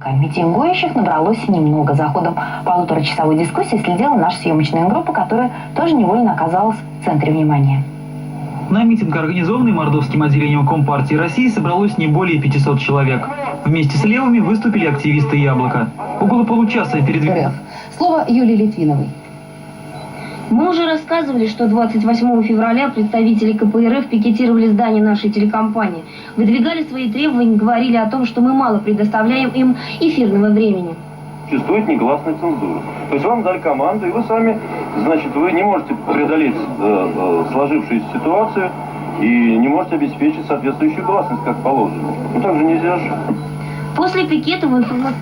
Митингующих набралось немного. За ходом полуторачасовой дискуссии следила наша съемочная группа, которая тоже невольно оказалась в центре внимания. На митинг, организованный Мордовским отделением Компартии России, собралось не более 500 человек. Вместе с левыми выступили активисты «Яблоко». Около получаса перед... Слово Юлии Литвиновой. Мы уже рассказывали, что 28 февраля представители КПРФ пикетировали здание нашей телекомпании, выдвигали свои требования, говорили о том, что мы мало предоставляем им эфирного времени. Существует негласная цензура. То есть вам дали команду, и вы сами, значит, вы не можете преодолеть сложившуюся ситуацию и не можете обеспечить соответствующую гласность, как положено. Ну так же нельзя же. После пикета в информационном...